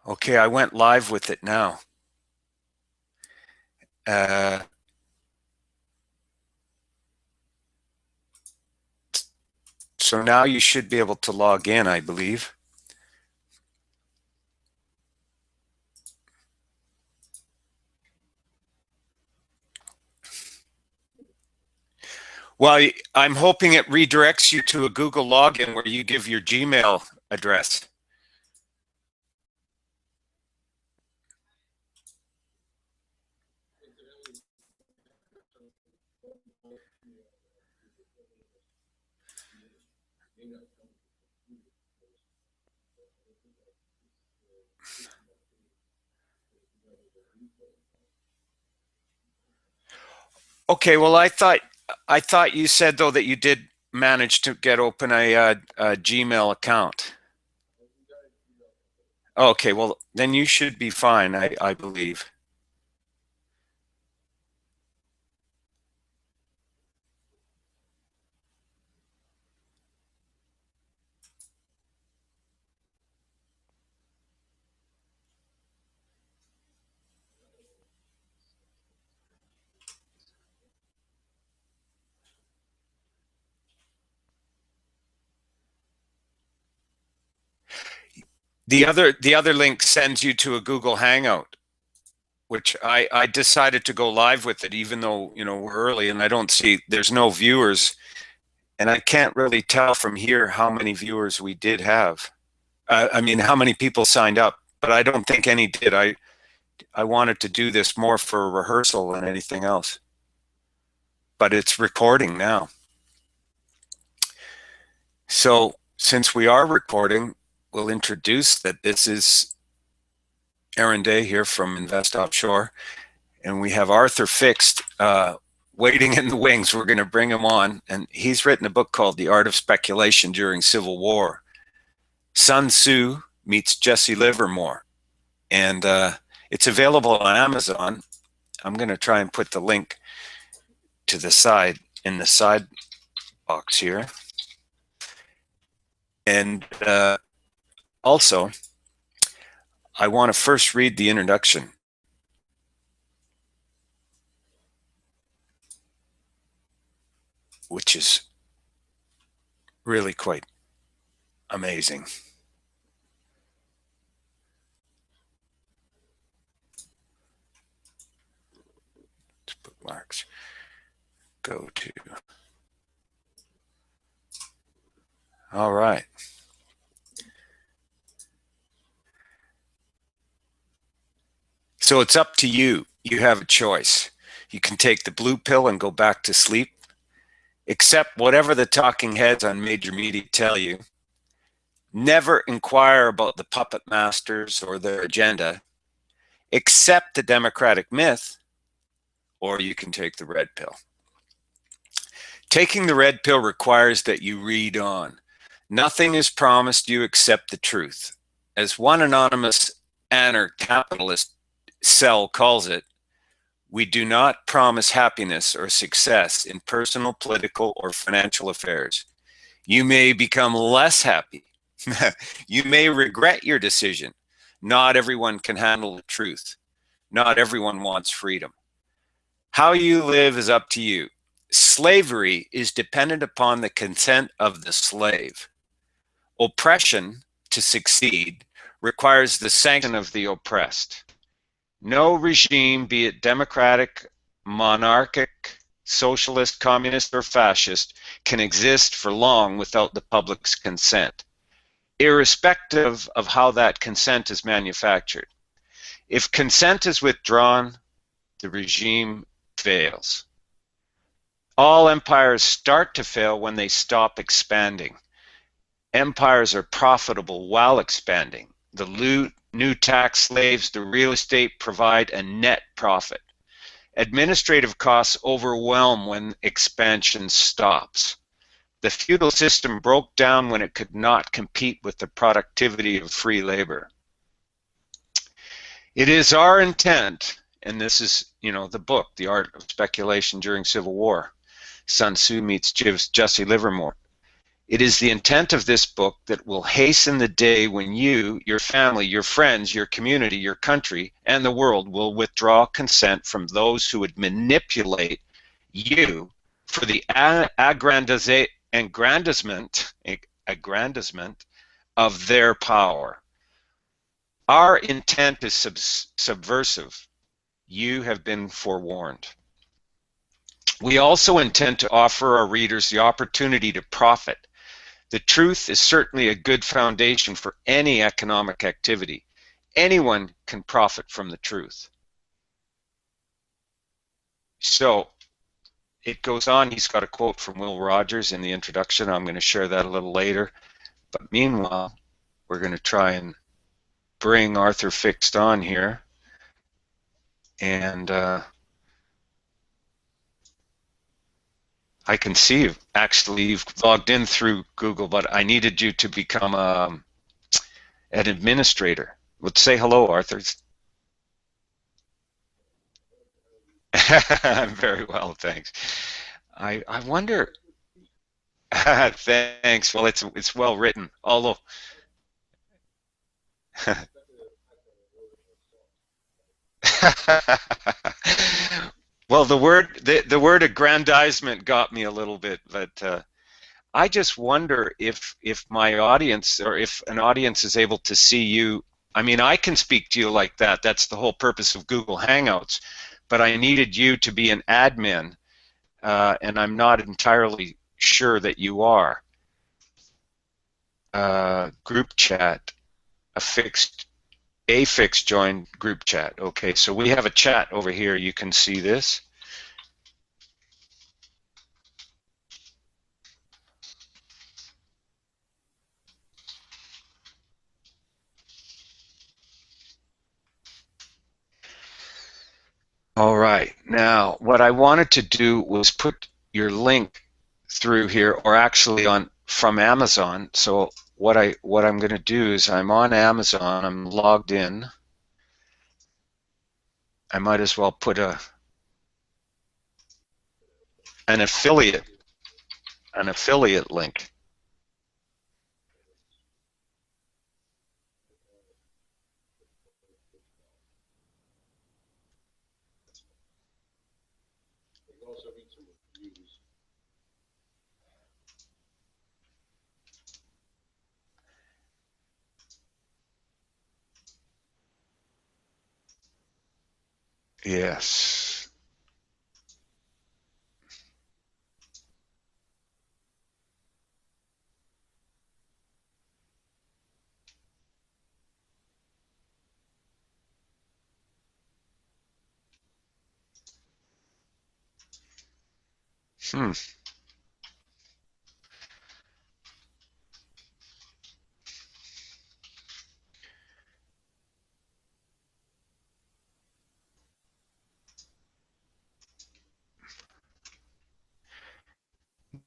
Okay, I went live with it now. Uh, so now you should be able to log in, I believe. Well, I'm hoping it redirects you to a Google login where you give your Gmail address. Okay, well, I thought you said though that you did manage to get open a Gmail account. Okay, well, then you should be fine, I believe. The other link sends you to a Google Hangout, which I decided to go live with it, even though, we're early and I don't see, there's no viewers, and I can't really tell from here how many viewers we did have. I mean, how many people signed up, but I don't think any did. I wanted to do this more for a rehearsal than anything else, but it's recording now. So since we are recording, we'll introduce that this is Aaron Day here from Invest Offshore, and we have Arthur Fixed waiting in the wings. We're going to bring him on, and he's written a book called The Art of Speculation During Civil War. Sun Tzu meets Jesse Livermore, and it's available on Amazon. I'm going to try and put the link to the side in the side box here. And also, I want to first read the introduction. Which is really quite amazing. Bookmarks. Go to. All right. So it's up to you. You have a choice. You can take the blue pill and go back to sleep, accept whatever the talking heads on major media tell you. Never inquire about the puppet masters or their agenda. Accept the democratic myth, or you can take the red pill. Taking the red pill requires that you read on. Nothing is promised you except the truth. As one anonymous anarcho-capitalist cell calls it, we do not promise happiness or success in personal, political, or financial affairs. You may become less happy. You may regret your decision. Not everyone can handle the truth. Not everyone wants freedom. How you live is up to you. Slavery is dependent upon the consent of the slave. Oppression, to succeed, requires the sanction of the oppressed. No regime, be it democratic, monarchic, socialist, communist, or fascist, can exist for long without the public's consent, irrespective of how that consent is manufactured. If consent is withdrawn, the regime fails. All empires start to fail when they stop expanding. Empires are profitable while expanding. The new tax slaves, the real estate provide a net profit. Administrative costs overwhelm when expansion stops. The feudal system broke down when it could not compete with the productivity of free labor. It is our intent, and this is, the book, The Art of Speculation During Civil War. Sun Tzu meets Jesse Livermore. It is the intent of this book that will hasten the day when you, your family, your friends, your community, your country, and the world will withdraw consent from those who would manipulate you for the aggrandizement of their power. Our intent is subversive. You have been forewarned. We also intend to offer our readers the opportunity to profit. The truth is certainly a good foundation for any economic activity. Anyone can profit from the truth. So it goes on. He's got a quote from Will Rogers in the introduction. I'm going to share that a little later. But meanwhile, we're going to try and bring Arthur Fixed on here. And I can see you. Actually, you've logged in through Google, but I needed you to become an administrator. Let's say hello, Arthur. I'm very well, thanks. I wonder. Thanks. Well, it's well written. Although, well, the word aggrandizement got me a little bit, but I just wonder if my audience, or if an audience is able to see you. I mean, I can speak to you like that. That's the whole purpose of Google Hangouts. But I needed you to be an admin, and I'm not entirely sure that you are. Group chat, a fixed join group chat. Okay, so we have a chat over here. You can see this. All right, now what I wanted to do was put your link through here, or actually on from Amazon. So what I'm going to do is I'm on Amazon. I'm logged in. I might as well put an affiliate link. Yes. Hmm.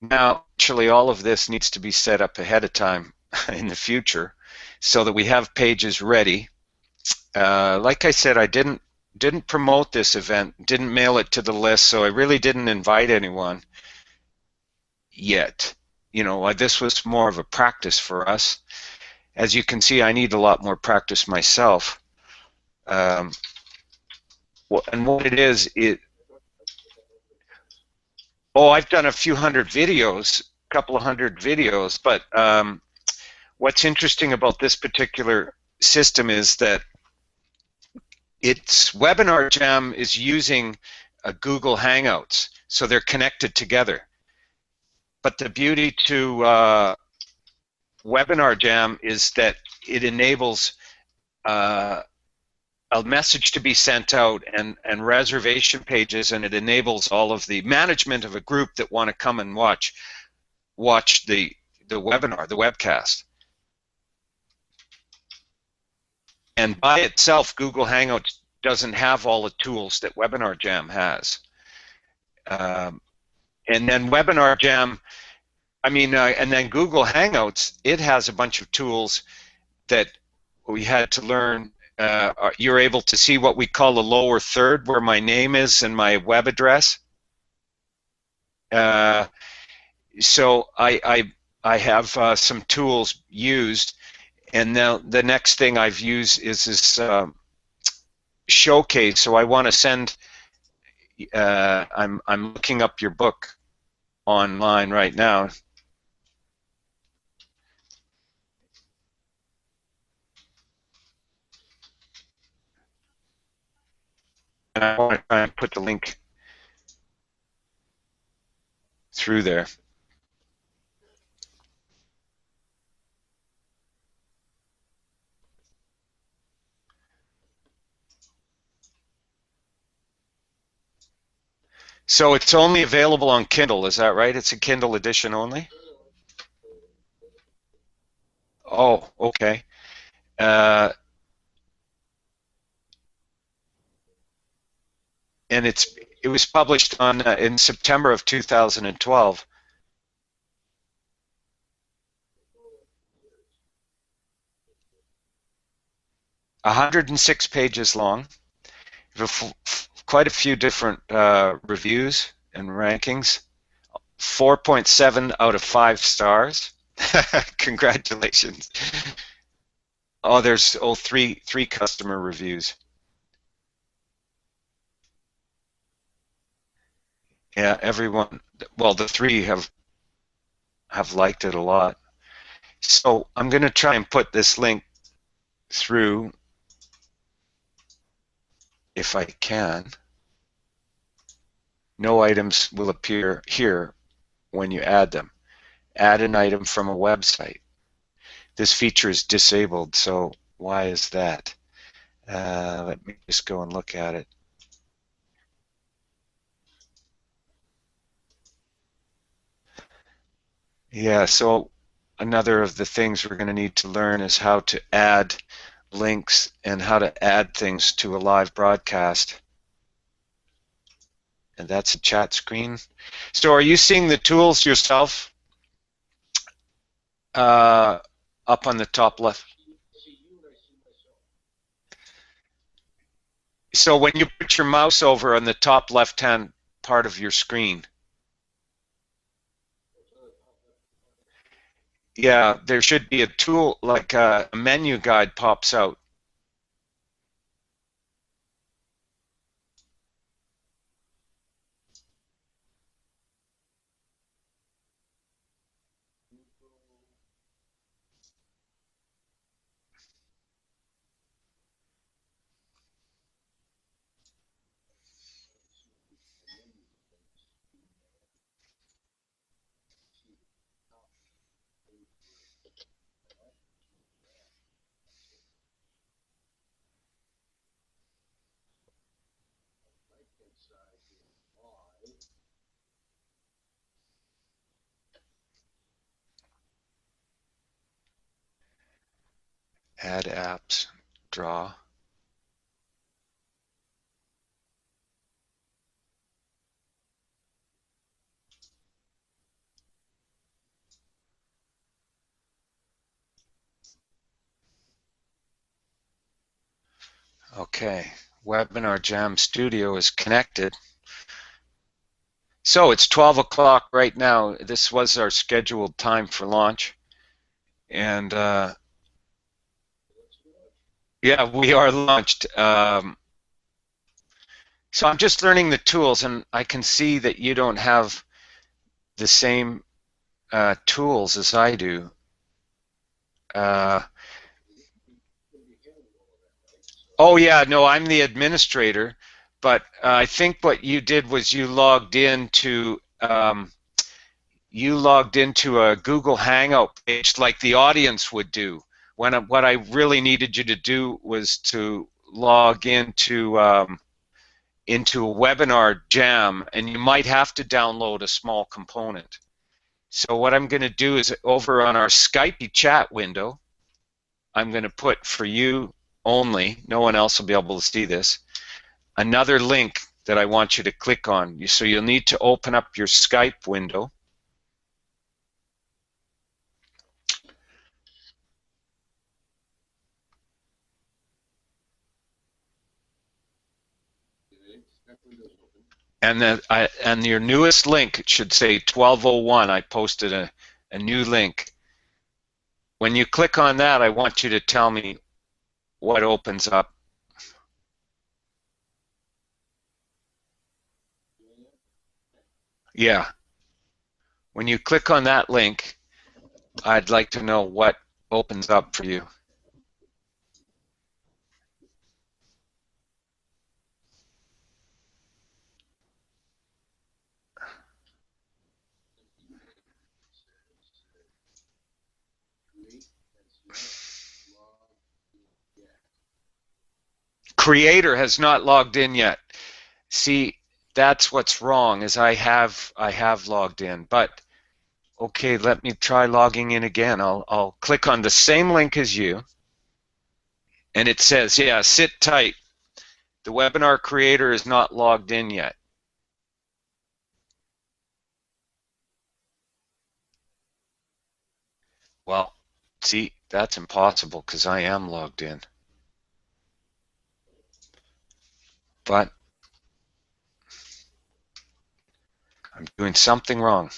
Now, actually, all of this needs to be set up ahead of time in the future, so that we have pages ready. Like I said, I didn't promote this event, didn't mail it to the list, so I really didn't invite anyone yet. You know, this was more of a practice for us. As you can see, I need a lot more practice myself. And what it is, oh, I've done a few hundred videos, a couple of hundred videos, but what's interesting about this particular system is that its Webinar Jam is using Google Hangouts, so they're connected together. But the beauty to Webinar Jam is that it enables a message to be sent out and reservation pages, and it enables all of the management of a group that want to come and watch the webinar, the webcast. And by itself, Google Hangouts doesn't have all the tools that Webinar Jam has. And then Webinar Jam, and then Google Hangouts, it has a bunch of tools that we had to learn. You're able to see what we call the lower third, where my name is and my web address. So I have some tools used, and now the next thing I've used is this showcase. So I want to send. I'm looking up your book online right now. And I want to try and put the link through there. So it's only available on Kindle, is that right? It's a Kindle edition only? Oh, okay. Uh, and it was published on in September of 2012. 106 pages long. Quite a few different reviews and rankings. 4.7 out of 5 stars. Congratulations. Oh, there's three customer reviews. Yeah, everyone. Well, the three have liked it a lot. So I'm going to try and put this link through if I can. No items will appear here when you add them. Add an item from a website. This feature is disabled, so why is that? Let me just go and look at it. Yeah, so another of the things we're going to need to learn is how to add links and how to add things to a live broadcast. And that's a chat screen. So are you seeing the tools yourself up on the top left? So when you put your mouse over on the top left-hand part of your screen, yeah, there should be a tool, like a menu guide pops out. Add apps, draw. Okay, Webinar Jam Studio is connected. So it's 12 o'clock right now. This was our scheduled time for launch. And yeah, we are launched. So I'm just learning the tools, and I can see that you don't have the same tools as I do. Oh yeah, no, I'm the administrator, but I think what you did was you logged into a Google Hangout page like the audience would do. What I really needed you to do was to log into a webinar jam, and you might have to download a small component. So what I'm going to do is over on our Skype chat window, I'm going to put for you only, no one else will be able to see this, another link that I want you to click on. So you'll need to open up your Skype window. And then and your newest link should say 1201. I posted a new link. When you click on that, I want you to tell me what opens up. Yeah. When you click on that link, I'd like to know what opens up for you. Creator has not logged in yet. See, that's what's wrong, is I have logged in, but okay, let me try logging in again. I'll click on the same link as you, and it says, yeah, sit tight. The webinar creator is not logged in yet. Well, see, that's impossible because I am logged in. But I'm doing something wrong.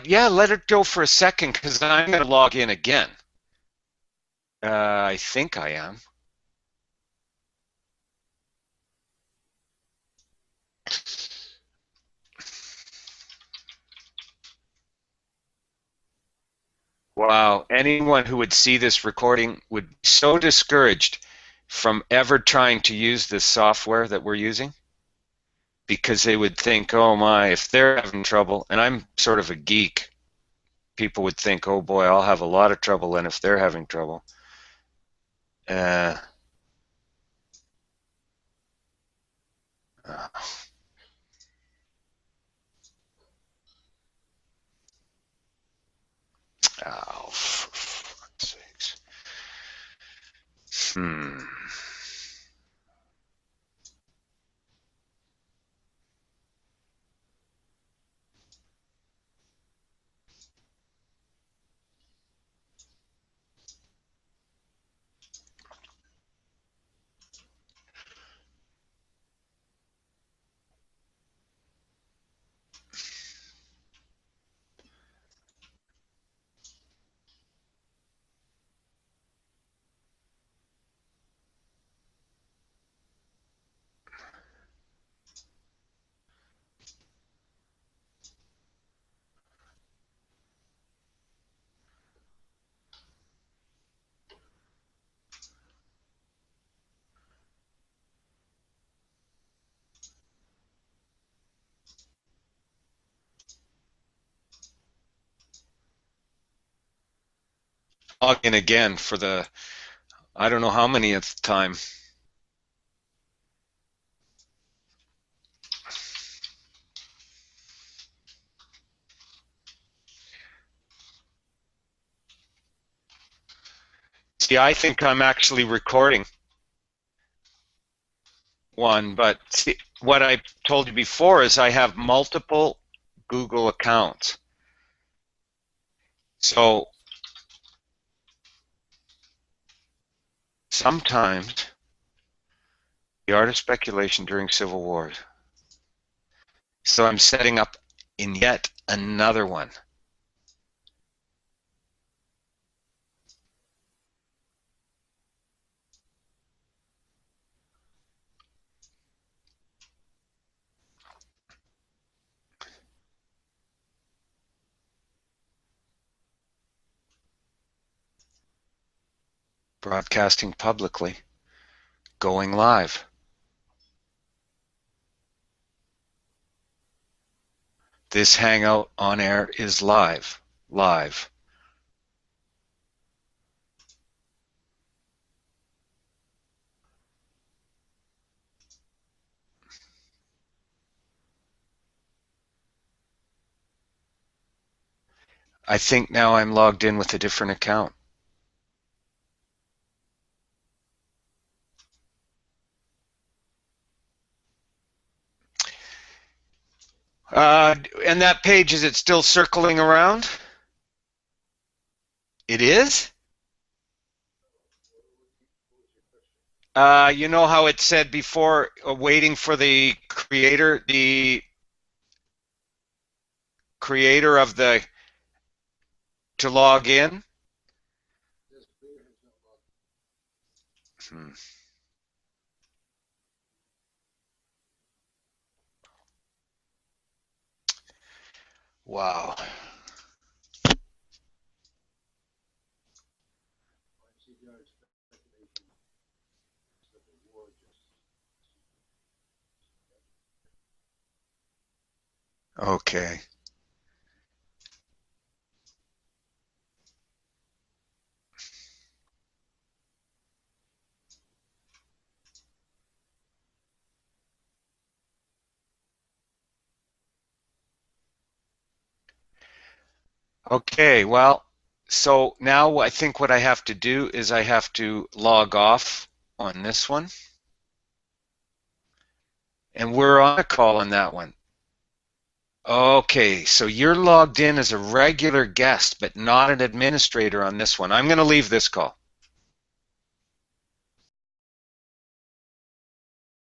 Yeah, let it go for a second because I'm going to log in again. I think I am. Wow, anyone who would see this recording would be so discouraged from ever trying to use this software that we're using because they would think, oh my, if they're having trouble, and I'm sort of a geek, people would think, oh boy, I'll have a lot of trouble then if they're having trouble. Uh, oh, for fuck's sakes. Log in again for the, I don't know how manyth time. See, I think I'm actually recording one, but see, what I told you before is I have multiple Google accounts. So sometimes the art of speculation during civil wars. So I'm setting up in yet another one. Broadcasting publicly, going live. This hangout on air is live. Live. I think now I'm logged in with a different account. And that page, is it still circling around? It is? You know how it said before, waiting for the creator of the to log in? Hmm. Wow. Okay. Okay, well, so now I think what I have to do is I have to log off on this one. And we're on a call on that one. Okay, so you're logged in as a regular guest, but not an administrator on this one. I'm going to leave this call.